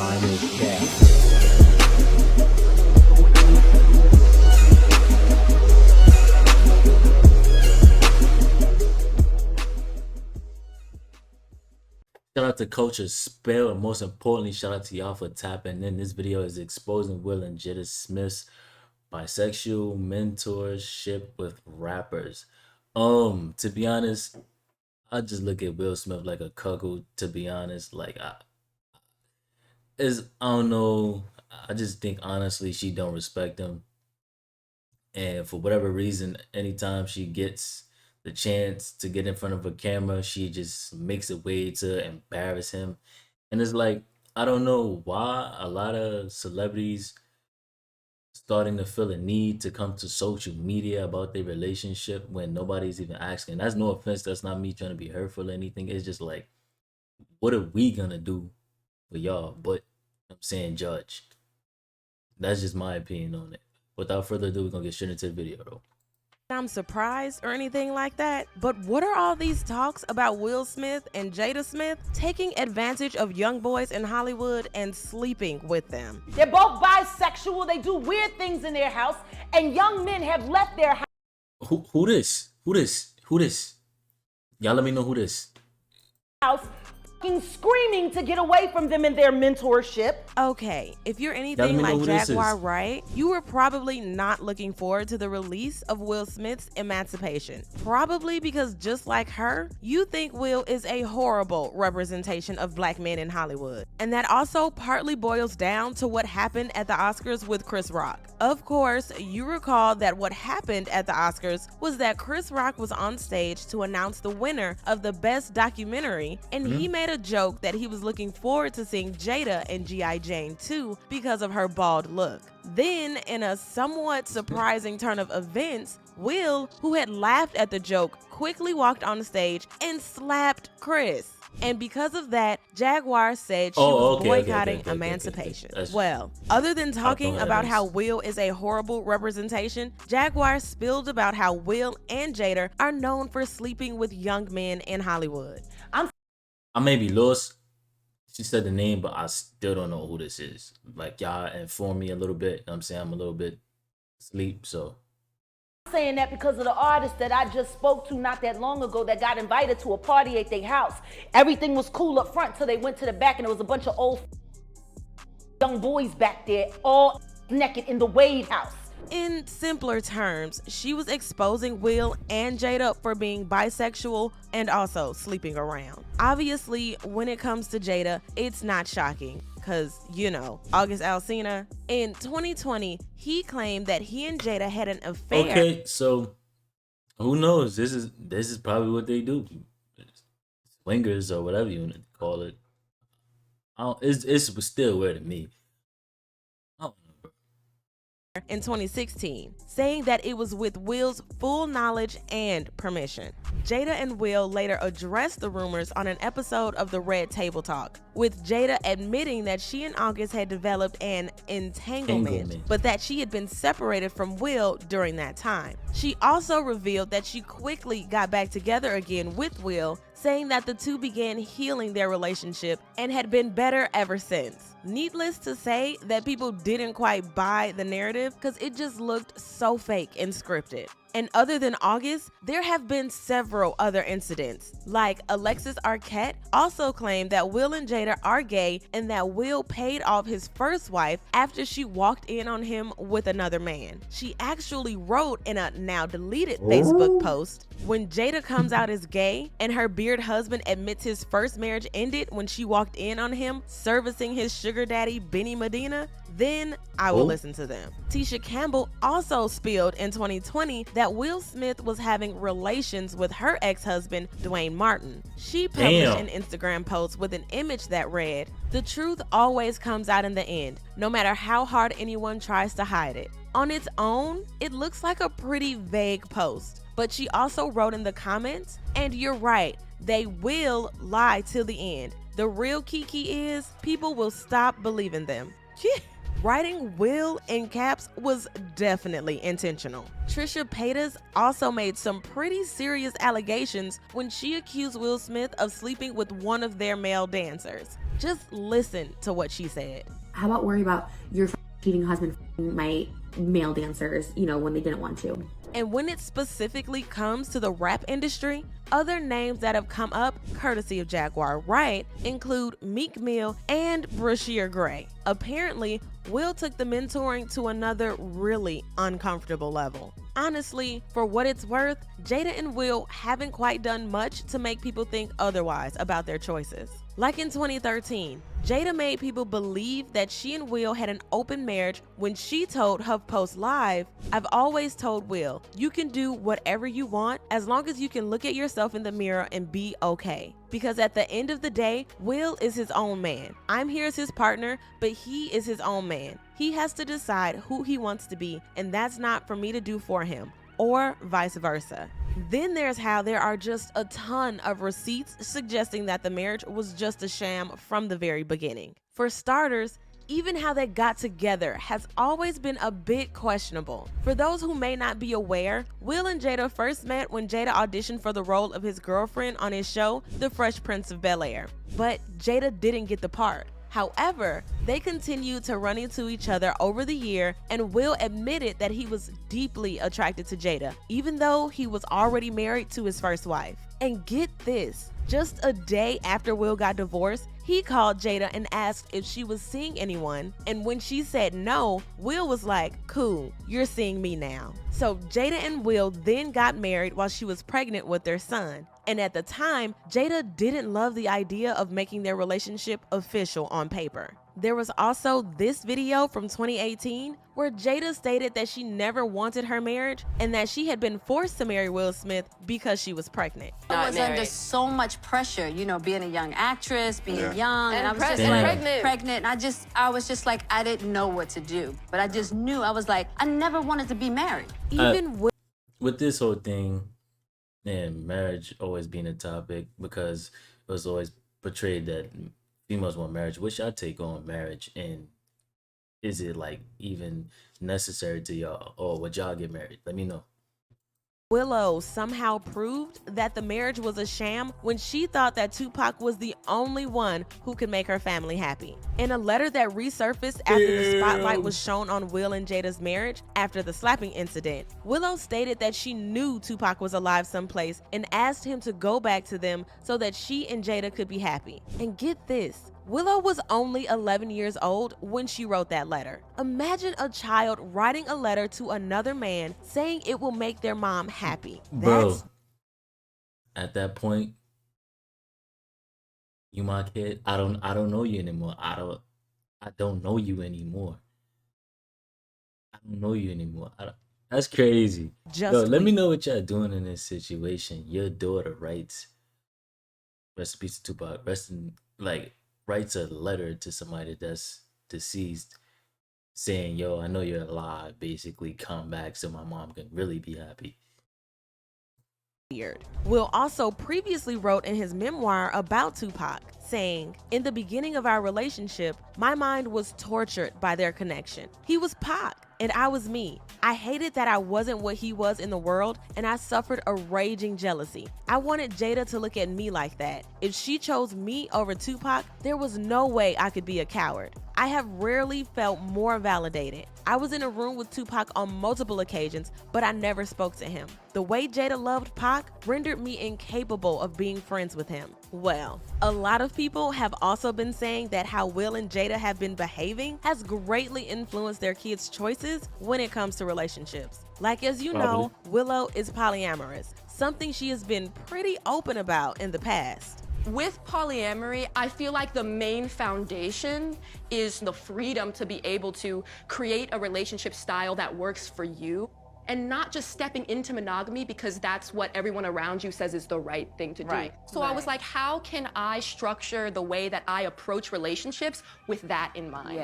line is cat. Shout out to Culture Spill, and most importantly, shout out to y'all for tapping in. This video is exposing Will and Jada Smith's bisexual mentorship with rappers. To be honest, I just look at Will Smith like a cuckold. To be honest, like I don't know. I just think honestly she don't respect him, and for whatever reason, anytime she gets the chance to get in front of a camera, she just makes a way to embarrass him. And it's like, I don't know why a lot of celebrities starting to feel a need to come to social media about their relationship when nobody's even asking. That's no offense. That's not me trying to be hurtful or anything. It's just like, what are we gonna do for y'all? But I'm saying judge. That's just my opinion on it. Without further ado, we're gonna get straight into the video though. I'm surprised or anything like that, but what are all these talks about Will Smith and Jada Smith taking advantage of young boys in Hollywood and sleeping with them? They're both bisexual, they do weird things in their house, and young men have left their house. Who this? Y'all let me know who this. Screaming to get away from them in their mentorship. Okay, if you're anything like Jaguar, right, you were probably not looking forward to the release of Will Smith's emancipation. Probably because just like her, you think Will is a horrible representation of black men in Hollywood. And that also partly boils down to what happened at the Oscars with Chris Rock. Of course, you recall that what happened at the Oscars was that Chris Rock was on stage to announce the winner of the Best Documentary, and he made a joke that he was looking forward to seeing Jada in G.I. Jane 2 because of her bald look. Then, in a somewhat surprising turn of events, Will, who had laughed at the joke, quickly walked on the stage and slapped Chris. And because of that, Jaguar said she was boycotting emancipation. Well, other than talking about how Will is a horrible representation, Jaguar spilled about how Will and Jada are known for sleeping with young men in Hollywood. I may be lost. She said the name, but I still don't know who this is. Like, y'all inform me a little bit. I'm saying I'm a little bit asleep, so. I'm saying that because of the artist that I just spoke to not that long ago that got invited to a party at their house. Everything was cool up front till they went to the back and there was a bunch of old young boys back there all naked in the Wade house. In simpler terms, she was exposing Will and Jada for being bisexual and also sleeping around. Obviously, when it comes to Jada, it's not shocking because, you know, August Alsina, in 2020, he claimed that he and Jada had an affair. Okay, so who knows? This is probably what they do. Swingers or whatever you want to call it. It's still weird to me. In 2016, saying that it was with Will's full knowledge and permission. Jada and Will later addressed the rumors on an episode of The Red Table Talk, with Jada admitting that she and August had developed an entanglement, but that she had been separated from Will during that time. She also revealed that she quickly got back together again with Will, saying that the two began healing their relationship and had been better ever since. Needless to say that people didn't quite buy the narrative because it just looked so fake and scripted. And other than August, there have been several other incidents. Like Alexis Arquette also claimed that Will and Jada are gay and that Will paid off his first wife after she walked in on him with another man. She actually wrote in a now deleted Facebook post, when Jada comes out as gay and her beard husband admits his first marriage ended when she walked in on him servicing his sugar daddy Benny Medina, then I will listen to them. Tisha Campbell also spilled in 2020 that Will Smith was having relations with her ex-husband, Dwayne Martin. She published an Instagram post with an image that read, "The truth always comes out in the end, no matter how hard anyone tries to hide it." On its own, it looks like a pretty vague post, but she also wrote in the comments, "And you're right, they will lie till the end. The real kiki is people will stop believing them." Writing Will in caps was definitely intentional. Trisha Paytas also made some pretty serious allegations when she accused Will Smith of sleeping with one of their male dancers. Just listen to what she said. How about worry about your cheating husband my male dancers, when they didn't want to? And when it specifically comes to the rap industry, other names that have come up, courtesy of Jaguar Wright, include Meek Mill and Brashear Gray. Apparently, Will took the mentoring to another really uncomfortable level. Honestly, for what it's worth, Jada and Will haven't quite done much to make people think otherwise about their choices. Like in 2013, Jada made people believe that she and Will had an open marriage when she told HuffPost Live, "I've always told Will, you can do whatever you want as long as you can look at yourself in the mirror and be okay. Because at the end of the day, Will is his own man. I'm here as his partner, but he is his own man. He has to decide who he wants to be, and that's not for me to do for him." Or vice versa. Then there's how there are just a ton of receipts suggesting that the marriage was just a sham from the very beginning. For starters, even how they got together has always been a bit questionable. For those who may not be aware, Will and Jada first met when Jada auditioned for the role of his girlfriend on his show, The Fresh Prince of Bel-Air. But Jada didn't get the part. However, they continued to run into each other over the year, and Will admitted that he was deeply attracted to Jada, even though he was already married to his first wife. And get this, just a day after Will got divorced, he called Jada and asked if she was seeing anyone, and when she said no, Will was like, "Cool, you're seeing me now." So Jada and Will then got married while she was pregnant with their son. And at the time, Jada didn't love the idea of making their relationship official on paper. There was also this video from 2018 where Jada stated that she never wanted her marriage and that she had been forced to marry Will Smith because she was pregnant. I was under so much pressure, being a young actress, being young, and I was just like pregnant. And I was just like, I didn't know what to do. But I just knew, I was like, I never wanted to be married. Even with this whole thing, and marriage always being a topic because it was always portrayed that females want marriage. Which I take on marriage, and is it like even necessary to y'all, or would y'all get married? Let me know. Willow somehow proved that the marriage was a sham when she thought that Tupac was the only one who could make her family happy. In a letter that resurfaced after the spotlight was shown on Will and Jada's marriage after the slapping incident, Willow stated that she knew Tupac was alive someplace and asked him to go back to them so that she and Jada could be happy. And get this, Willow was only 11 years old when she wrote that letter. Imagine a child writing a letter to another man saying it will make their mom happy. Bro, at that point, you my kid. I don't know you anymore. I don't know you anymore. I don't know you anymore. That's crazy. Let me know what y'all doing in this situation. Your daughter writes, rest in peace to Tupac, writes a letter to somebody that's deceased saying, "Yo, I know you're alive. Basically, come back so my mom can really be happy." Will also previously wrote in his memoir about Tupac, saying, "In the beginning of our relationship, my mind was tortured by their connection. He was Pac and I was me. I hated that I wasn't what he was in the world, and I suffered a raging jealousy. I wanted Jada to look at me like that. If she chose me over Tupac, there was no way I could be a coward. I have rarely felt more validated. I was in a room with Tupac on multiple occasions, but I never spoke to him. The way Jada loved Pac rendered me incapable of being friends with him." Well, a lot of people have also been saying that how Will and Jada have been behaving has greatly influenced their kids' choices when it comes to relationships. Like, as you know, Willow is polyamorous, something she has been pretty open about in the past. With polyamory, I feel like the main foundation is the freedom to be able to create a relationship style that works for you, and not just stepping into monogamy because that's what everyone around you says is the right thing to do. So I was like, how can I structure the way that I approach relationships with that in mind?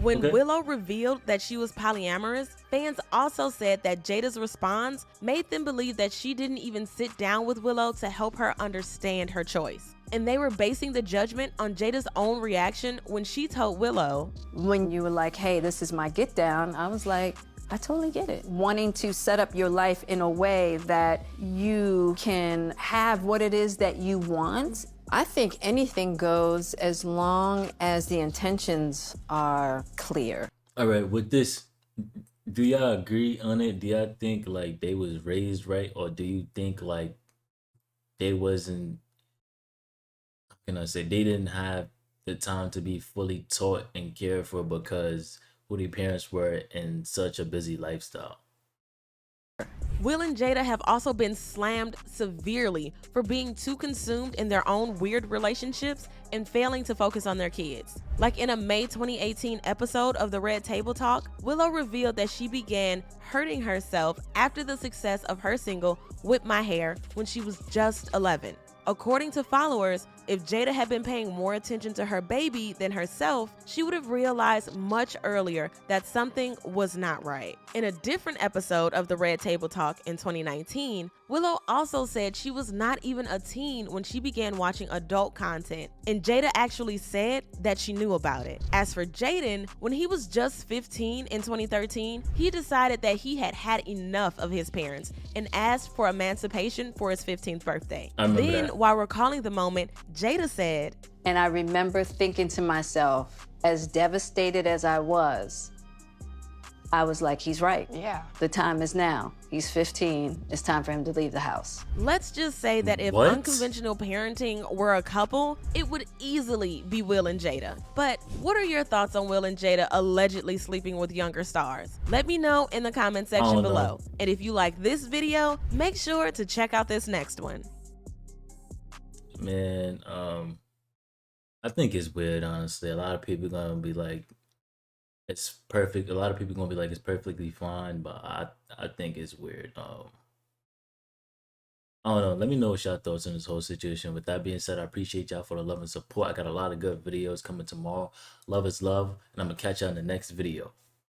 When Willow revealed that she was polyamorous, fans also said that Jada's response made them believe that she didn't even sit down with Willow to help her understand her choice. and they were basing the judgment on Jada's own reaction when she told Willow, When you were like, hey, this is my get down, I was like, I totally get it. Wanting to set up your life in a way that you can have what it is that you want. I think anything goes as long as the intentions are clear. All right, with this, do y'all agree on it? Do y'all think like they was raised right, or do you think like they wasn't? How can I say they didn't have the time to be fully taught and cared for because who their parents were in such a busy lifestyle? Will and Jada have also been slammed severely for being too consumed in their own weird relationships and failing to focus on their kids. Like in a May 2018 episode of the Red Table Talk, Willow revealed that she began hurting herself after the success of her single, Whip My Hair, when she was just 11. According to followers, if Jada had been paying more attention to her baby than herself, she would have realized much earlier that something was not right. In a different episode of the Red Table Talk in 2019, Willow also said she was not even a teen when she began watching adult content, and Jada actually said that she knew about it. As for Jaden, when he was just 15 in 2013, he decided that he had had enough of his parents and asked for emancipation for his 15th birthday. Then, while recalling the moment, Jada said, And I remember thinking to myself, as devastated as I was like, he's right. Yeah. The time is now. He's 15. It's time for him to leave the house. Let's just say that if What? unconventional parenting were a couple, it would easily be Will and Jada. But what are your thoughts on Will and Jada allegedly sleeping with younger stars? Let me know in the comment section below. And if you like this video, make sure to check out this next one. Man, I think it's weird, honestly. A lot of people gonna be like, it's perfect. A lot of people gonna be like, it's perfectly fine, but I think it's weird. I don't know. Let me know what y'all thoughts on this whole situation. With that being said, I appreciate y'all for the love and support. I got a lot of good videos coming tomorrow. Love is love, and I'm gonna catch y'all in the next video.